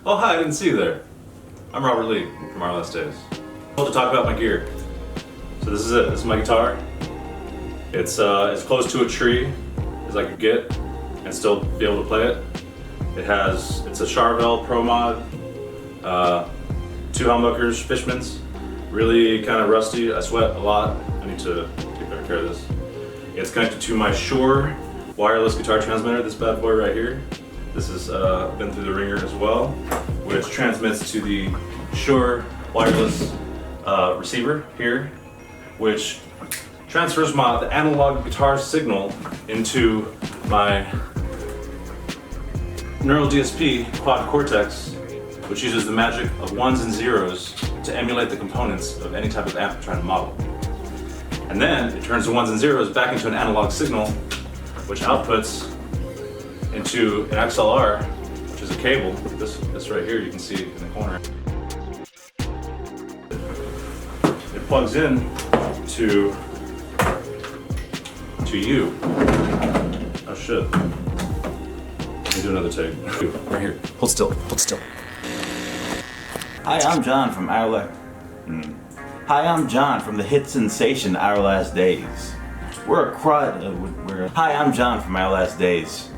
Oh hi, I didn't see you there. I'm Robert Lee from Our Last Days. I want to talk about my gear. So this is it. This is my guitar. It's as close to a tree as I could get and still be able to play it. It's a Charvel Pro Mod, 2 humbuckers, Fishmans. Really kind of rusty. I sweat a lot. I need to take better care of this. It's connected to my Shure wireless guitar transmitter, this bad boy right here. This has been through the ringer as well, which transmits to the Shure wireless receiver here, which transfers the analog guitar signal into my Neural DSP Quad Cortex, which uses the magic of ones and zeros to emulate the components of any type of amp I'm trying to model. And then it turns the ones and zeros back into an analog signal, which outputs into an XLR, which is a cable. This right here, you can see in the corner. It plugs in to you. Oh shit. Let me do another take. Right here. Hold still. Hold still. Hi, I'm John from Hi, I'm John from the hit sensation Our Last Days. Hi, I'm John from Our Last Days.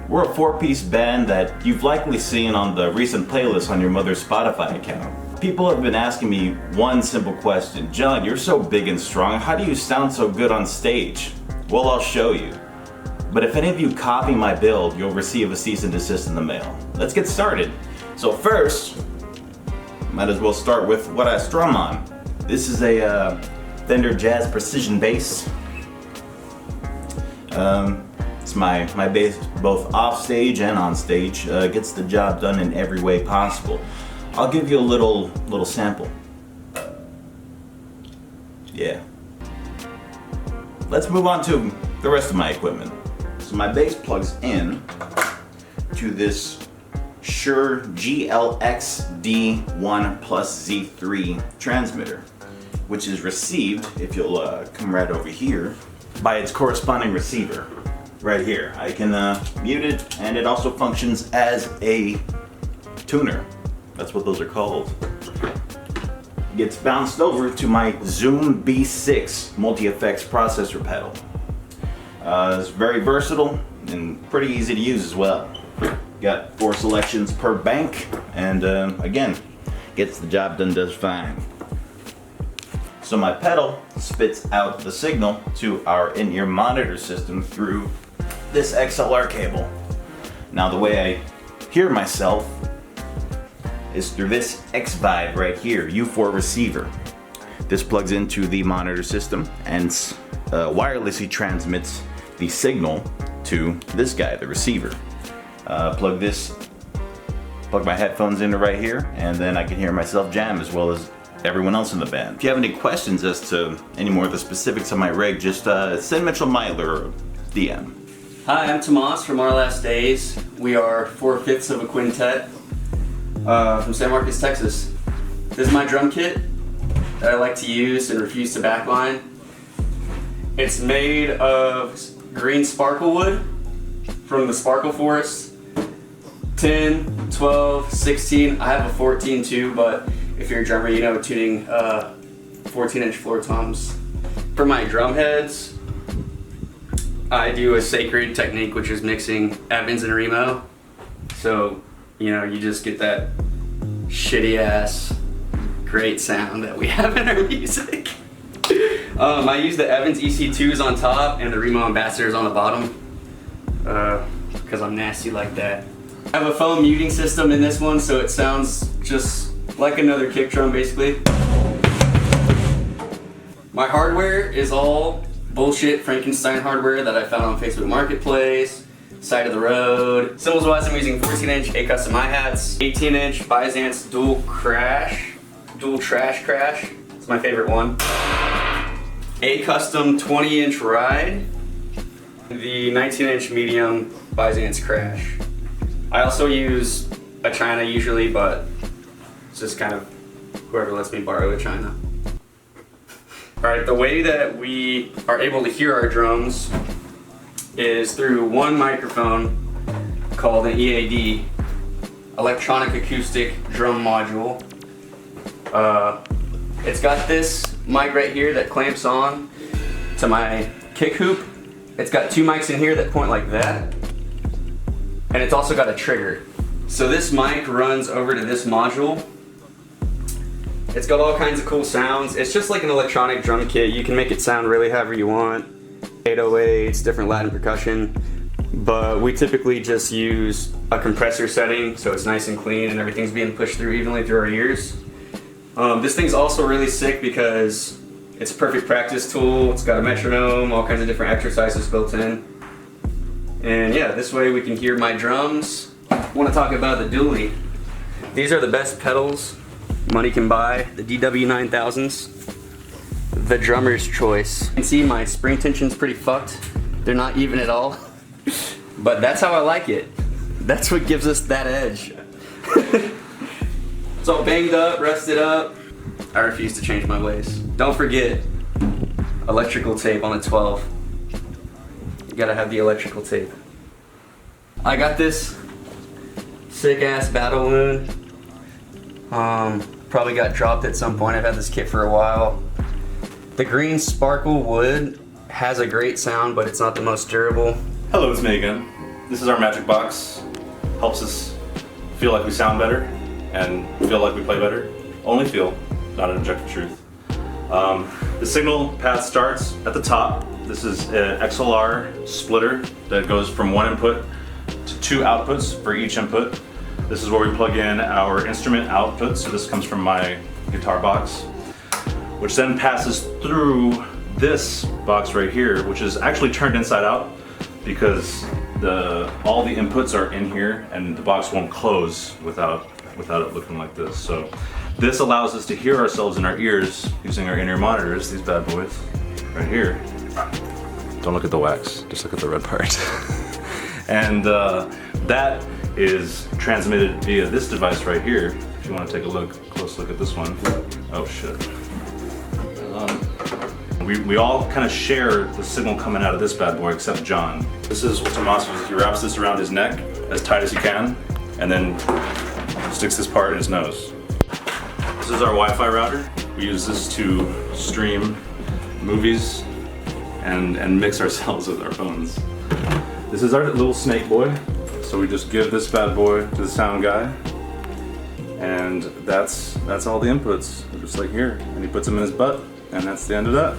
We're a 4-piece band that you've likely seen on the recent playlist on your mother's Spotify account. People have been asking me one simple question. John, you're so big and strong, how do you sound so good on stage? Well, I'll show you. But if any of you copy my build, you'll receive a cease and desist in the mail. Let's get started. So first, might as well start with what I strum on. This is a Fender Jazz Precision bass. It's my bass both off stage and on stage. Gets the job done in every way possible. I'll give you a little sample. Yeah. Let's move on to the rest of my equipment. So my bass plugs in to this Shure GLX-D1 plus Z3 transmitter, which is received, if you'll come right over here, by its corresponding receiver. Right here. I can mute it, and it also functions as a tuner. That's what those are called. It gets bounced over to my Zoom B6 multi-effects processor pedal. It's very versatile and pretty easy to use as well. Got 4 selections per bank, and again, gets the job done just fine. So my pedal spits out the signal to our in-ear monitor system through this XLR cable. Now the way I hear myself is through this X-Vibe right here, U4 receiver. This plugs into the monitor system and wirelessly transmits the signal to this guy, the receiver. Plug my headphones into right here, and then I can hear myself jam as well as everyone else in the band. If you have any questions as to any more of the specifics of my rig, just send Mitchell Meitler a DM. Hi, I'm Tomas from Our Last Days. We are 4/5 of a quintet from San Marcos, Texas. This is my drum kit that I like to use and refuse to backline. It's made of green sparkle wood from the Sparkle Forest. 10, 12, 16, I have a 14 too, but if you're a drummer, you know tuning 14-inch floor toms. For my drum heads, I do a sacred technique, which is mixing Evans and Remo. So, you know, you just get that shitty ass great sound that we have in our music. I use the Evans EC2s on top and the Remo Ambassadors on the bottom, because I'm nasty like that. I have a foam muting system in this one, so it sounds just like another kick drum basically. My hardware is all bullshit Frankenstein hardware that I found on Facebook Marketplace, side of the road. Cymbals wise, I'm using 14-inch A custom hi-hats, 18-inch Byzance dual trash crash. It's my favorite one. A custom 20-inch ride, the 19-inch medium Byzance crash. I also use a China usually, but it's just kind of whoever lets me borrow a China. Alright, the way that we are able to hear our drums is through one microphone called an EAD. electronic acoustic drum module. It's got this mic right here that clamps on to my kick hoop. It's got 2 mics in here that point like that. And it's also got a trigger. So this mic runs over to this module. It's got all kinds of cool sounds. It's just like an electronic drum kit. You can make it sound really however you want. 808s, different Latin percussion. But we typically just use a compressor setting so it's nice and clean and everything's being pushed through evenly through our ears. This thing's also really sick because it's a perfect practice tool. It's got a metronome, all kinds of different exercises built in. And yeah, this way we can hear my drums. I want to talk about the dually. These are the best pedals money can buy, the DW9000s. The drummer's choice. You can see my spring tension's pretty fucked. They're not even at all. But that's how I like it. That's what gives us that edge. It's all banged up, rusted up. I refuse to change my ways. Don't forget, electrical tape on a 12. You gotta have the electrical tape. I got this sick ass battle wound. Probably got dropped at some point. I've had this kit for a while. The green sparkle wood has a great sound, but it's not the most durable. Hello, it's me again. This is our magic box. Helps us feel like we sound better and feel like we play better. Only feel, not an objective truth. The signal path starts at the top. This is an XLR splitter that goes from 1 input to 2 outputs for each input. This is where we plug in our instrument output. So this comes from my guitar box, which then passes through this box right here, which is actually turned inside out because all the inputs are in here and the box won't close without it looking like this. So this allows us to hear ourselves in our ears using our in-ear monitors, these bad boys right here. Don't look at the wax, just look at the red part. And that is transmitted via this device right here. If you want to take a close look at this one. Oh shit. We all kind of share the signal coming out of this bad boy except John. This is what Tomas does. He wraps this around his neck as tight as he can and then sticks this part in his nose. This is our Wi-Fi router. We use this to stream movies and mix ourselves with our phones. This is our little snake boy. So we just give this bad boy to the sound guy, and that's all the inputs, just like here. And he puts them in his butt, and that's the end of that.